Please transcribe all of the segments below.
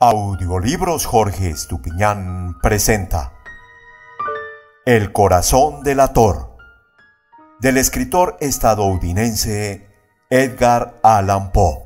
Audiolibros Jorge Estupiñán presenta El corazón delator, del escritor estadounidense Edgar Allan Poe.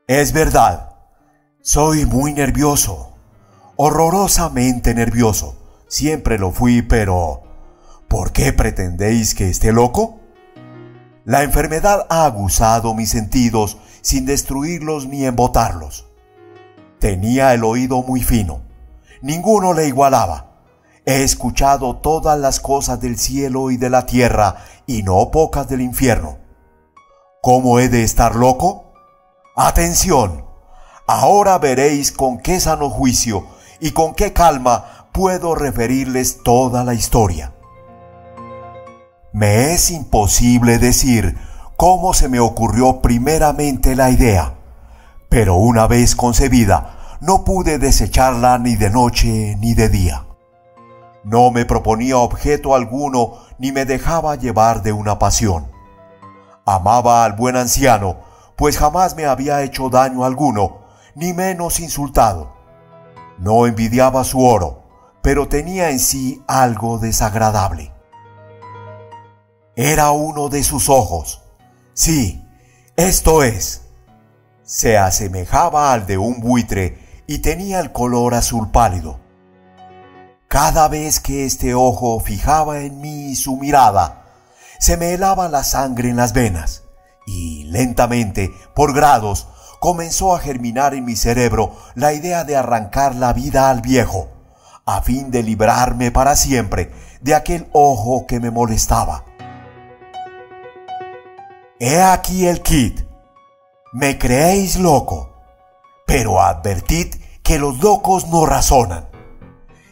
Es verdad, soy muy nervioso, horrorosamente nervioso. Siempre lo fui, pero ¿por qué pretendéis que esté loco? La enfermedad ha aguzado mis sentidos sin destruirlos ni embotarlos. Tenía el oído muy fino. Ninguno le igualaba. He escuchado todas las cosas del cielo y de la tierra, y no pocas del infierno. ¿Cómo he de estar loco? ¡Atención! Ahora veréis con qué sano juicio y con qué calma puedo referirles toda la historia. Me es imposible decir cómo se me ocurrió primeramente la idea, pero una vez concebida, no pude desecharla ni de noche ni de día. No me proponía objeto alguno ni me dejaba llevar de una pasión. Amaba al buen anciano, pues jamás me había hecho daño alguno, ni menos insultado. No envidiaba su oro, pero tenía en sí algo desagradable. Era uno de sus ojos. Sí, esto es. Se asemejaba al de un buitre y tenía el color azul pálido. Cada vez que este ojo fijaba en mí su mirada, se me helaba la sangre en las venas y lentamente, por grados, comenzó a germinar en mi cerebro la idea de arrancar la vida al viejo, a fin de librarme para siempre de aquel ojo que me molestaba. He aquí el kit. Me creéis loco, pero advertid que los locos no razonan.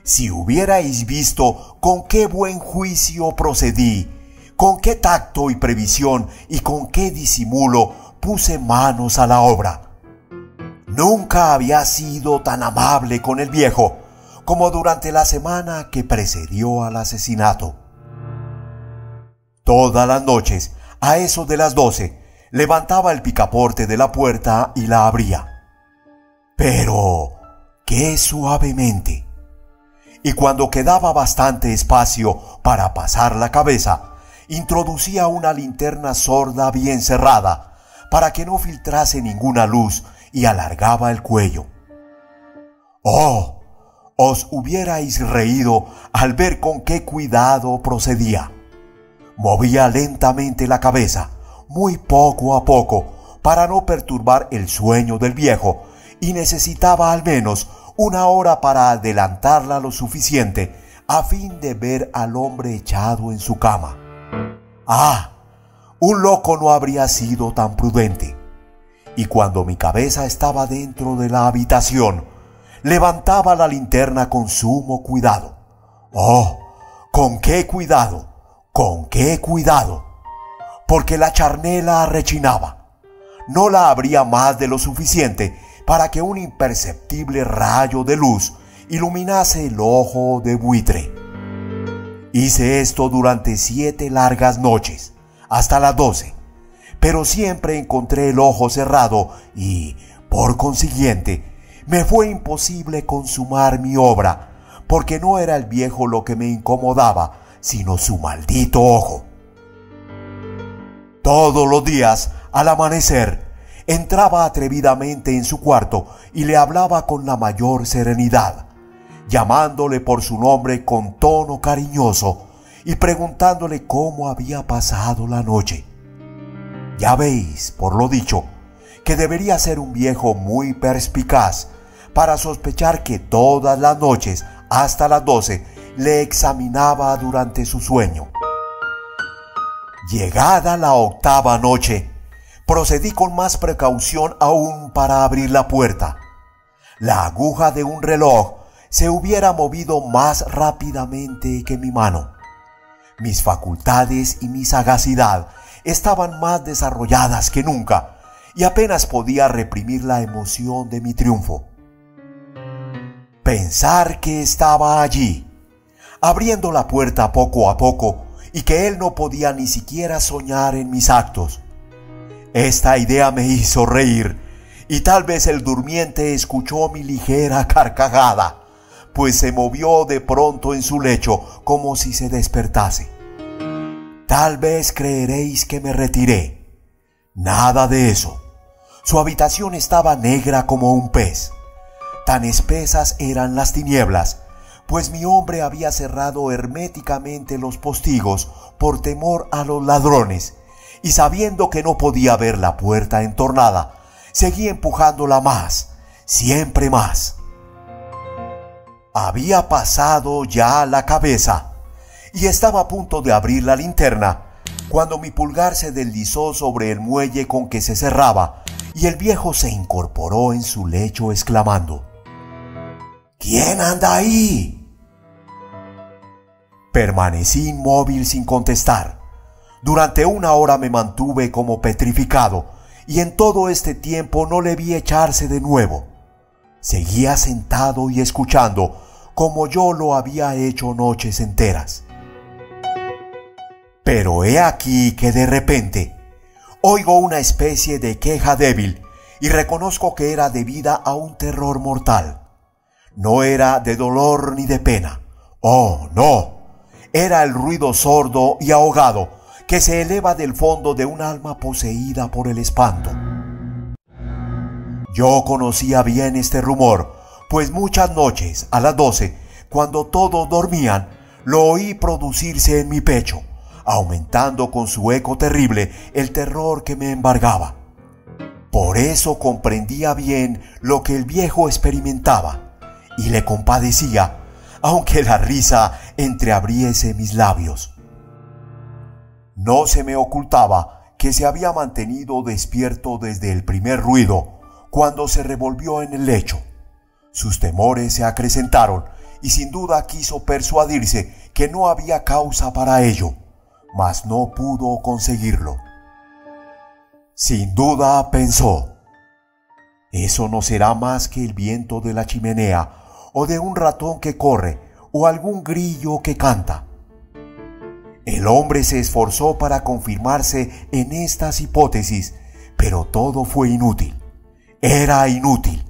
Si hubierais visto con qué buen juicio procedí, con qué tacto y previsión y con qué disimulo puse manos a la obra. Nunca había sido tan amable con el viejo como durante la semana que precedió al asesinato. Todas las noches, a eso de las 12, levantaba el picaporte de la puerta y la abría. Pero qué suavemente. Y cuando quedaba bastante espacio para pasar la cabeza, introducía una linterna sorda bien cerrada, para que no filtrase ninguna luz, y alargaba el cuello. ¡Oh! Os hubierais reído al ver con qué cuidado procedía. Movía lentamente la cabeza, muy poco a poco, para no perturbar el sueño del viejo, y necesitaba al menos una hora para adelantarla lo suficiente a fin de ver al hombre echado en su cama. ¡Ah! Un loco no habría sido tan prudente. Y cuando mi cabeza estaba dentro de la habitación, levantaba la linterna con sumo cuidado. ¡Oh! ¡Con qué cuidado! ¡Con qué cuidado! Porque la charnela rechinaba. No la abría más de lo suficiente para que un imperceptible rayo de luz iluminase el ojo de buitre. Hice esto durante 7 largas noches, hasta las 12, pero siempre encontré el ojo cerrado y, por consiguiente, me fue imposible consumar mi obra, porque no era el viejo lo que me incomodaba, sino su maldito ojo. Todos los días, al amanecer, entraba atrevidamente en su cuarto y le hablaba con la mayor serenidad, llamándole por su nombre con tono cariñoso y preguntándole cómo había pasado la noche. Ya veis, por lo dicho, que debería ser un viejo muy perspicaz para sospechar que todas las noches, hasta las 12, le examinaba durante su sueño. Llegada la 8ª noche, procedí con más precaución aún para abrir la puerta. La aguja de un reloj se hubiera movido más rápidamente que mi mano. Mis facultades y mi sagacidad estaban más desarrolladas que nunca, y apenas podía reprimir la emoción de mi triunfo. Pensar que estaba allí, abriendo la puerta poco a poco, y que él no podía ni siquiera soñar en mis actos. Esta idea me hizo reír, y tal vez el durmiente escuchó mi ligera carcajada, pues se movió de pronto en su lecho como si se despertase. Tal vez creeréis que me retiré. Nada de eso. Su habitación estaba negra como un pez. Tan espesas eran las tinieblas, pues mi hombre había cerrado herméticamente los postigos por temor a los ladrones, y sabiendo que no podía ver la puerta entornada, seguí empujándola más, siempre más. Había pasado ya la cabeza, y estaba a punto de abrir la linterna, cuando mi pulgar se deslizó sobre el muelle con que se cerraba, y el viejo se incorporó en su lecho exclamando: ¿Quién anda ahí? Permanecí inmóvil sin contestar. Durante 1 hora me mantuve como petrificado, y en todo este tiempo no le vi echarse de nuevo. Seguía sentado y escuchando, como yo lo había hecho noches enteras. Pero he aquí que de repente oigo una especie de queja débil, y reconozco que era debida a un terror mortal. No era de dolor ni de pena. Oh, no. Era el ruido sordo y ahogado que se eleva del fondo de un alma poseída por el espanto. Yo conocía bien este rumor, pues muchas noches a las 12, cuando todos dormían, lo oí producirse en mi pecho, aumentando con su eco terrible el terror que me embargaba. Por eso comprendía bien lo que el viejo experimentaba, y le compadecía, aunque la risa entreabriese mis labios. No se me ocultaba que se había mantenido despierto desde el primer ruido, cuando se revolvió en el lecho. Sus temores se acrecentaron, y sin duda quiso persuadirse que no había causa para ello, mas no pudo conseguirlo. Sin duda pensó: eso no será más que el viento de la chimenea, o de un ratón que corre, o algún grillo que canta. El hombre se esforzó para confirmarse en estas hipótesis, pero todo fue inútil. Era inútil,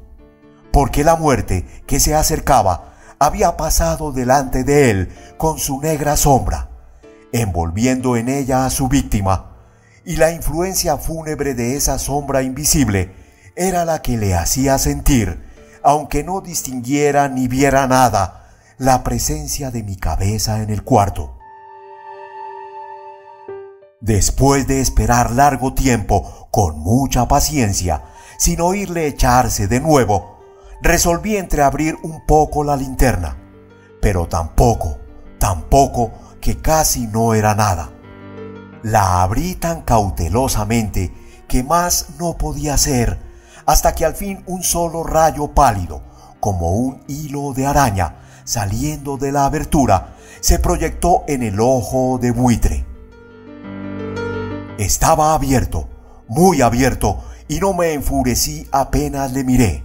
porque la muerte que se acercaba había pasado delante de él con su negra sombra, envolviendo en ella a su víctima, y la influencia fúnebre de esa sombra invisible era la que le hacía sentir, aunque no distinguiera ni viera nada, la presencia de mi cabeza en el cuarto. Después de esperar largo tiempo, con mucha paciencia, sin oírle echarse de nuevo, resolví entreabrir un poco la linterna, pero tampoco, que casi no era nada. La abrí tan cautelosamente que más no podía hacer, hasta que al fin un solo rayo pálido, como un hilo de araña, saliendo de la abertura, se proyectó en el ojo de buitre. Estaba abierto, muy abierto, y no me enfurecí apenas le miré.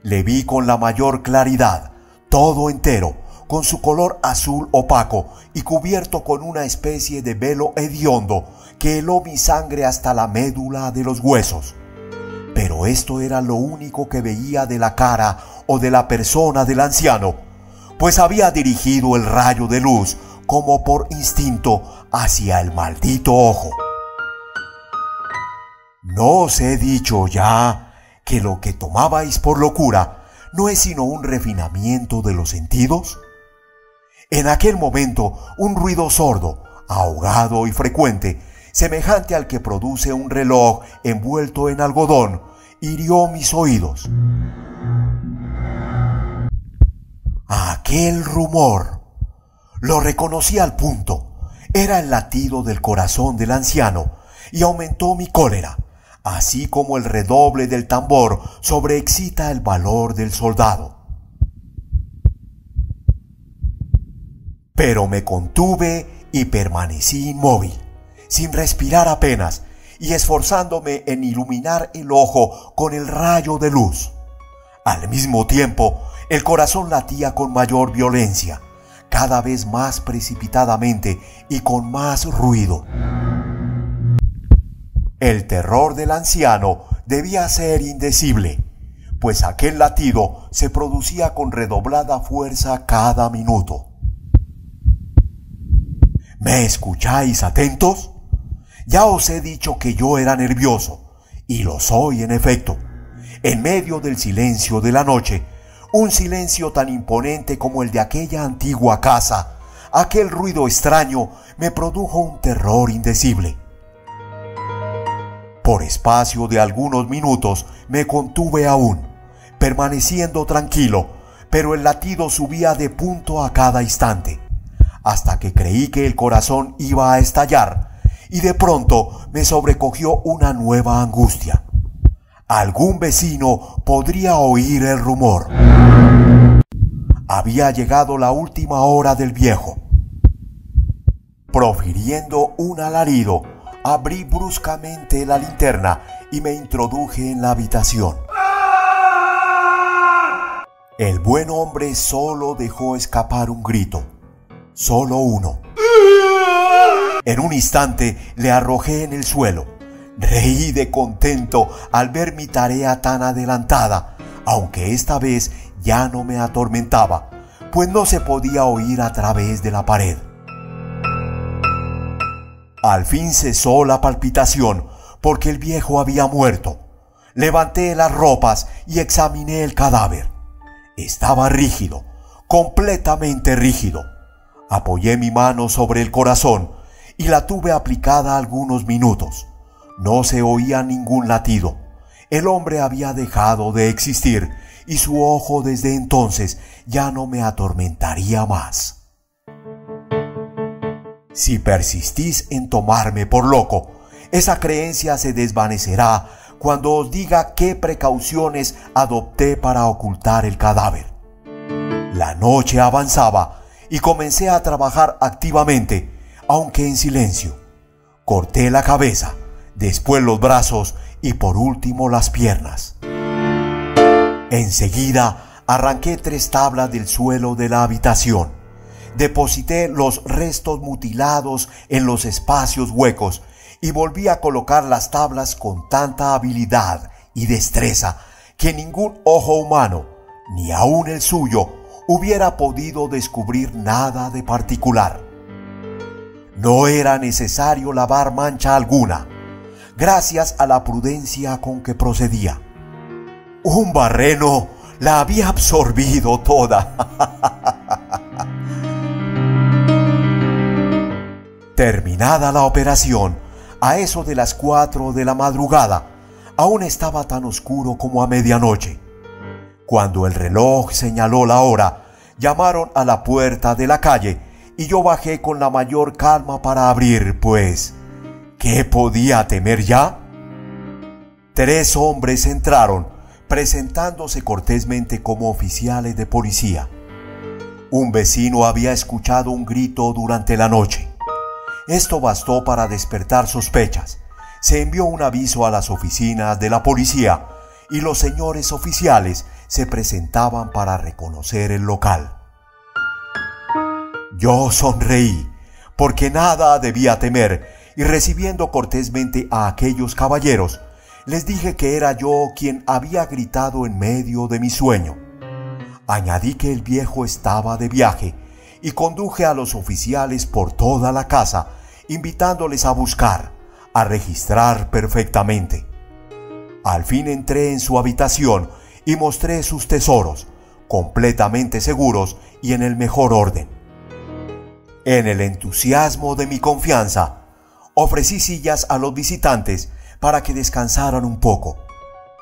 Le vi con la mayor claridad, todo entero, con su color azul opaco y cubierto con una especie de velo hediondo que heló mi sangre hasta la médula de los huesos. Pero esto era lo único que veía de la cara o de la persona del anciano, pues había dirigido el rayo de luz como por instinto hacia el maldito ojo. ¿No os he dicho ya que lo que tomabais por locura no es sino un refinamiento de los sentidos? En aquel momento, un ruido sordo, ahogado y frecuente, semejante al que produce un reloj envuelto en algodón, hirió mis oídos. Aquel rumor, lo reconocí al punto, era el latido del corazón del anciano, y aumentó mi cólera, así como el redoble del tambor sobreexcita el valor del soldado. Pero me contuve y permanecí inmóvil, sin respirar apenas, y esforzándome en iluminar el ojo con el rayo de luz. Al mismo tiempo, el corazón latía con mayor violencia, cada vez más precipitadamente y con más ruido. El terror del anciano debía ser indecible, pues aquel latido se producía con redoblada fuerza cada minuto. ¿Me escucháis atentos? Ya os he dicho que yo era nervioso, y lo soy en efecto. En medio del silencio de la noche, un silencio tan imponente como el de aquella antigua casa, aquel ruido extraño me produjo un terror indecible. Por espacio de algunos minutos me contuve aún, permaneciendo tranquilo, pero el latido subía de punto a cada instante, hasta que creí que el corazón iba a estallar, y de pronto me sobrecogió una nueva angustia. Algún vecino podría oír el rumor. Había llegado la última hora del viejo. Profiriendo un alarido, abrí bruscamente la linterna y me introduje en la habitación. El buen hombre solo dejó escapar un grito, solo uno. En un instante le arrojé en el suelo. Reí de contento al ver mi tarea tan adelantada, aunque esta vez ya no me atormentaba, pues no se podía oír a través de la pared. Al fin cesó la palpitación, porque el viejo había muerto. Levanté las ropas y examiné el cadáver. Estaba rígido, completamente rígido. Apoyé mi mano sobre el corazón y la tuve aplicada algunos minutos. No se oía ningún latido. El hombre había dejado de existir y su ojo desde entonces ya no me atormentaría más. Si persistís en tomarme por loco, esa creencia se desvanecerá cuando os diga qué precauciones adopté para ocultar el cadáver. La noche avanzaba y comencé a trabajar activamente, aunque en silencio. Corté la cabeza, después los brazos y por último las piernas. Enseguida arranqué 3 tablas del suelo de la habitación. Deposité los restos mutilados en los espacios huecos y volví a colocar las tablas con tanta habilidad y destreza que ningún ojo humano, ni aun el suyo, hubiera podido descubrir nada de particular. No era necesario lavar mancha alguna, gracias a la prudencia con que procedía. Un barreno la había absorbido toda. Terminada la operación, a eso de las 4 de la madrugada, aún estaba tan oscuro como a medianoche. Cuando el reloj señaló la hora, llamaron a la puerta de la calle y yo bajé con la mayor calma para abrir, pues, ¿qué podía temer ya? 3 hombres entraron, presentándose cortésmente como oficiales de policía. Un vecino había escuchado un grito durante la noche. Esto bastó para despertar sospechas. Se envió un aviso a las oficinas de la policía y los señores oficiales se presentaban para reconocer el local. Yo sonreí, porque nada debía temer, y recibiendo cortésmente a aquellos caballeros, les dije que era yo quien había gritado en medio de mi sueño. Añadí que el viejo estaba de viaje y conduje a los oficiales por toda la casa, invitándoles a buscar, a registrar perfectamente. Al fin entré en su habitación y mostré sus tesoros, completamente seguros y en el mejor orden. En el entusiasmo de mi confianza, ofrecí sillas a los visitantes para que descansaran un poco,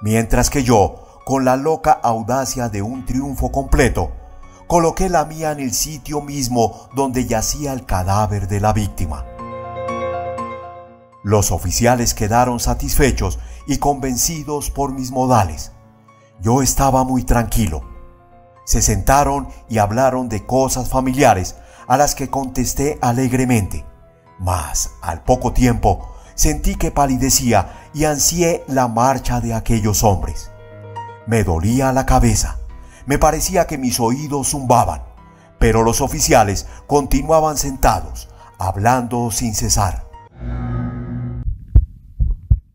mientras que yo, con la loca audacia de un triunfo completo, coloqué la mía en el sitio mismo donde yacía el cadáver de la víctima. Los oficiales quedaron satisfechos y convencidos por mis modales. Yo estaba muy tranquilo. Se sentaron y hablaron de cosas familiares a las que contesté alegremente, mas al poco tiempo sentí que palidecía y ansié la marcha de aquellos hombres. Me dolía la cabeza, me parecía que mis oídos zumbaban, pero los oficiales continuaban sentados, hablando sin cesar.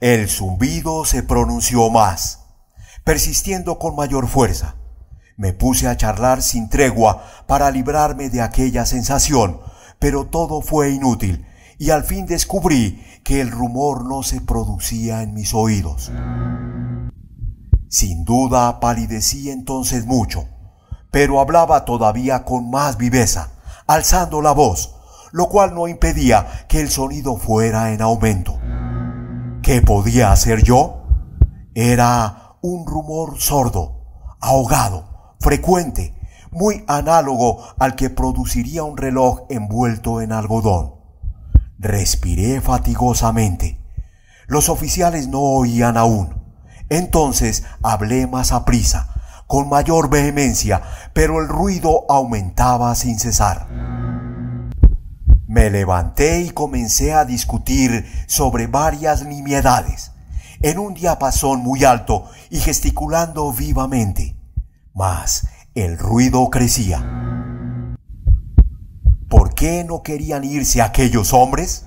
El zumbido se pronunció más, persistiendo con mayor fuerza. Me puse a charlar sin tregua para librarme de aquella sensación, pero todo fue inútil, y al fin descubrí que el rumor no se producía en mis oídos. Sin duda palidecí entonces mucho, pero hablaba todavía con más viveza, alzando la voz, lo cual no impedía que el sonido fuera en aumento. ¿Qué podía hacer yo? Era un rumor sordo, ahogado, frecuente, muy análogo al que produciría un reloj envuelto en algodón. Respiré fatigosamente. Los oficiales no oían aún. Entonces hablé más aprisa, con mayor vehemencia, pero el ruido aumentaba sin cesar. Me levanté y comencé a discutir sobre varias nimiedades, en un diapasón muy alto y gesticulando vivamente. Mas el ruido crecía. ¿Por qué no querían irse aquellos hombres?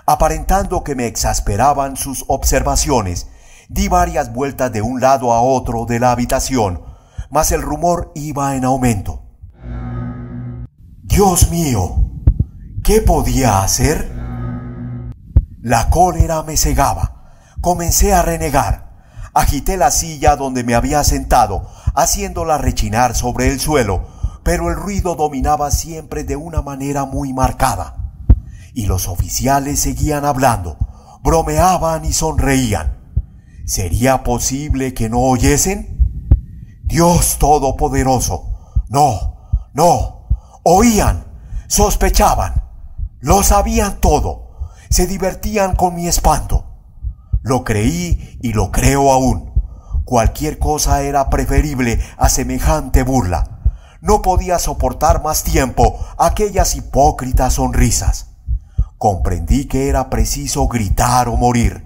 Aparentando que me exasperaban sus observaciones, di varias vueltas de un lado a otro de la habitación, mas el rumor iba en aumento. Dios mío, ¿qué podía hacer? La cólera me cegaba. Comencé a renegar. Agité la silla donde me había sentado, haciéndola rechinar sobre el suelo, pero el ruido dominaba siempre de una manera muy marcada. Y los oficiales seguían hablando, bromeaban y sonreían. ¿Sería posible que no oyesen? Dios Todopoderoso, no, oían, sospechaban, lo sabían todo, se divertían con mi espanto. Lo creí y lo creo aún. Cualquier cosa era preferible a semejante burla. No podía soportar más tiempo aquellas hipócritas sonrisas. Comprendí que era preciso gritar o morir.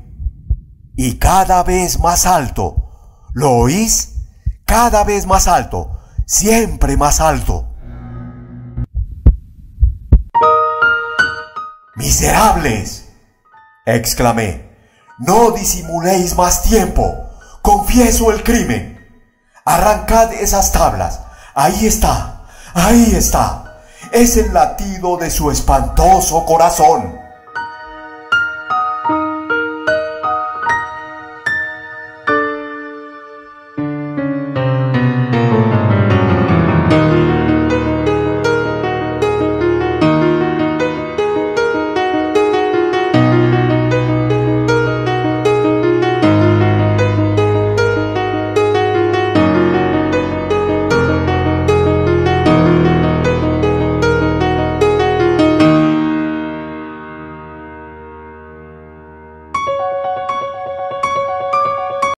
Y cada vez más alto. ¿Lo oís? Cada vez más alto. Siempre más alto. ¡Miserables!, exclamé. No disimuléis más tiempo. Confieso el crimen. Arrancad esas tablas. Ahí está. Es el latido de su espantoso corazón.